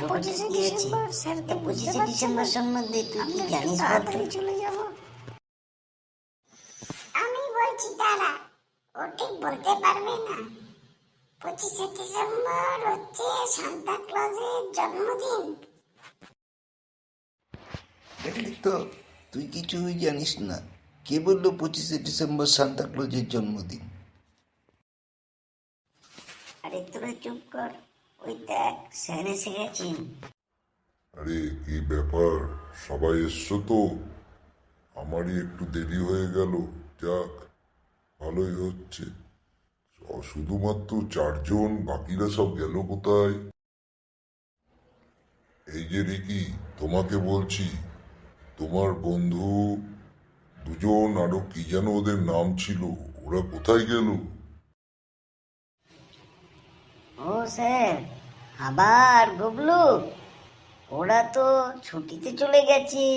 পঁচিশে ডিসেম্বর সম্বন্ধে তুই কি জানিস? চলে যাব। আমি বলছি দাঁড়া, ও ঠিক বলতে পারবে না। 25শে ডিসেম্বর হচ্ছে সান্তা ক্লজের জন্মদিন। দেখলি তো, তুই কিছুই জানিস না। কে বললো 25শে ডিসেম্বর সান্তা ক্লজের জন্মদিন? আরে তোরা চুপ কর, ওই দেখ স্যার এসে গেছেন। আরে কি ব্যাপার, সবাই এসছো তো? আমারই একটু দেরি হয়ে গেল। যাক, ভালোই হচ্ছে। শুধুমাত্র 4জন, বাকিরা সব গেল কোথায়? এই যে রিকি, তোমাকে বলছি, তোমার বন্ধু দুজন, আরো কি যেন ওদের নাম ছিল, ওরা কোথায় গেল? ও স্যার, আবার গুবলু, ওরা তো ছুটিতে চলে গেছে।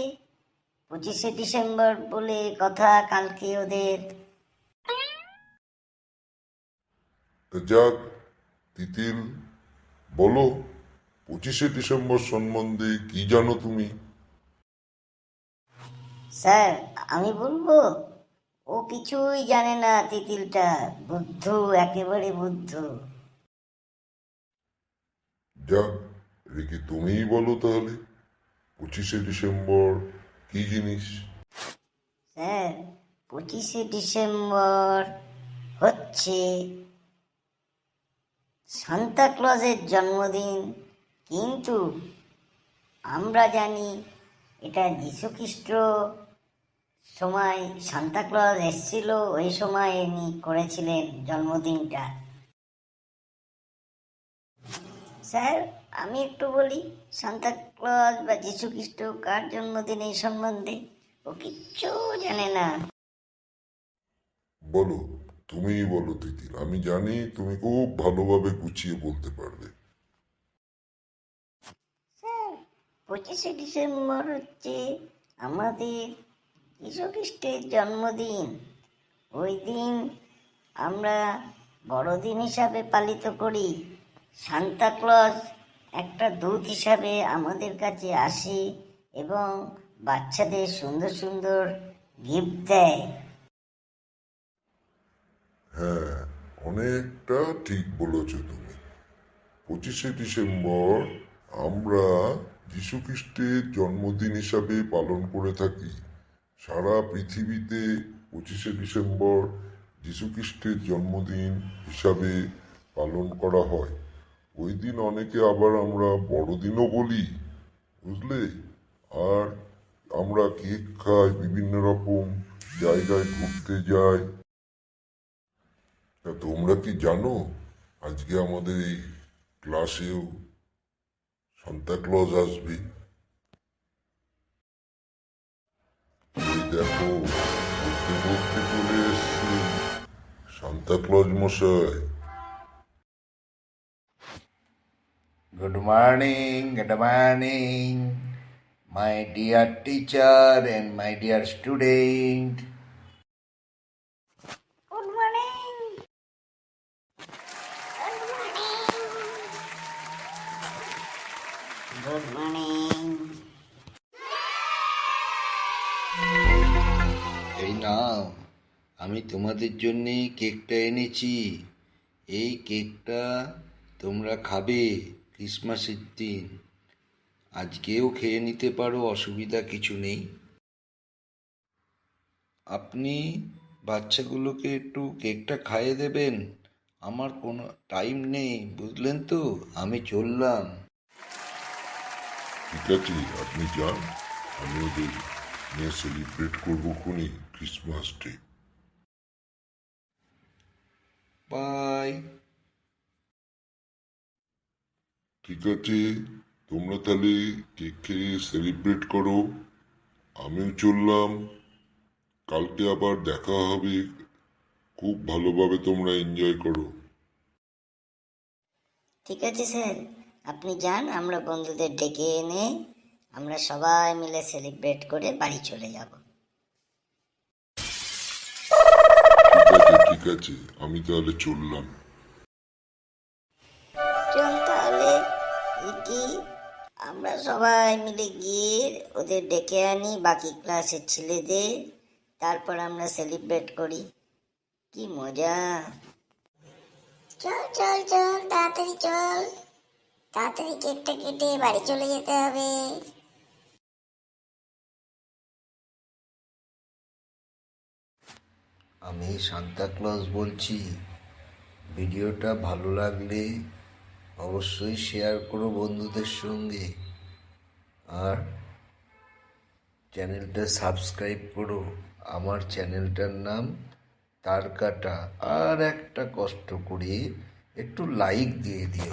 25শে ডিসেম্বর বলে কথা কালকে ওদের। তা যাক, তিতিল বলো, 25শে ডিসেম্বর সম্বন্ধে কি জানো তুমি? স্যার আমি বলবো? ও কিছুই জানে না, তিতিলটা বুদ্ধু, একেবারে বুদ্ধু। যাক রিকি, তুমিই বলো তাহলে, 25শে ডিসেম্বর কি জিনিস? স্যার 25শে ডিসেম্বর হচ্ছে সান্তা ক্লজের জন্মদিন, কিন্তু আমরা জানি এটা যীশুখ্রিস্ট সময় সান্তা ক্লজ এসেছিল, ওই সময় ইনি করেছিলেন জন্মদিনটা। স্যার আমি একটু বলি, সান্তা ক্লজ বা যীশুখ্রিস্ট কার জন্মদিন এই সম্বন্ধে ও কিচ্ছু জানে না। বলো, তুমিই বলো তিতির, আমি জানি তুমি খুব ভালোভাবে গুছিয়ে বলতে পারবে। স্যার 25শে ডিসেম্বর হচ্ছে আমাদের যীশুখ্রিস্টের জন্মদিন। ওই দিন আমরা বড়দিন হিসাবে পালিত করি। সান্তা ক্লজ একটা দূত হিসাবে আমাদের কাছে আসে এবং বাচ্চাদের সুন্দর সুন্দর গিফট দেয়। হ্যাঁ, অনেকটা ঠিক বলেছ তুমি। 25শে ডিসেম্বর আমরা যীশুখ্রিস্টের জন্মদিন হিসাবে পালন করে থাকি। সারা পৃথিবীতে 25শে ডিসেম্বর যীশুখ্রিস্টের জন্মদিন হিসাবে পালন করা হয়। ওই দিন অনেকে আবার আমরা বড়দিনও বলি, বুঝলে। আর আমরা কেক খাই, বিভিন্ন রকম জায়গায় ঘুরতে যাই। তা তোমরা কি জানো, আজকে আমাদের এই ক্লাসেও সান্তা ক্লজ আসবে। এই দেখো, বলতে বলতে চলে এসছে সান্তা ক্লজ মশাই। Good morning, my dear teacher and my dear student. Good morning. Good morning. এই নাও, আমি তোমাদের জন্য কেকটা এনেছি। এই কেকটা তোমরা খাবে ক্রিসমাসের দিন। আজকেও খেয়ে নিতে পারো, অসুবিধা কিছু নেই। আপনি বাচ্চাগুলোকে একটু কেকটা খাইয়ে দেবেন। আমার কোনো টাইম নেই, বুঝলেন তো, আমি চললাম। ঠিক আছে, আপনি যান, আমি ওদের নিয়ে সেলিব্রেট করবো খুনি ক্রিসমাস ডে। বাই। ঠিক আছে, তোমরা তাহলে কেক খেয়ে সেলিব্রেট করো, আমিও চললাম। কালকে আবার দেখা হবে, খুব ভালোভাবে তোমরা এনজয় করো। ঠিক আছে স্যার, আপনি যান, আমরা বন্ধুদের ডেকে এনে আমরা সবাই মিলে সেলিব্রেট করে বাড়ি চলে যাব। ঠিক আছে, আমি তাহলে চললাম। চল তাহলে। কি আমরা সবাই মিলে গিয়ে ওদের ডেকে আনি, বাকি ক্লাসের ছেলেদের, তারপর আমরা সেলিব্রেট করি। কি মজা! চল চল চল, তাড়াতাড়ি চল, তাড়াতাড়ি কেকটা কেটে বাড়ি চলে যেতে হবে। আমি সান্তা ক্লজ বলছি। ভিডিওটা ভালো লাগলে অবশ্যই শেয়ার করো বন্ধুদের সঙ্গে, আর চ্যানেলটা সাবস্ক্রাইব করো। আমার চ্যানেলটার নাম তারকাটা। আর একটা কষ্ট করে একটু লাইক দিয়ে দিও।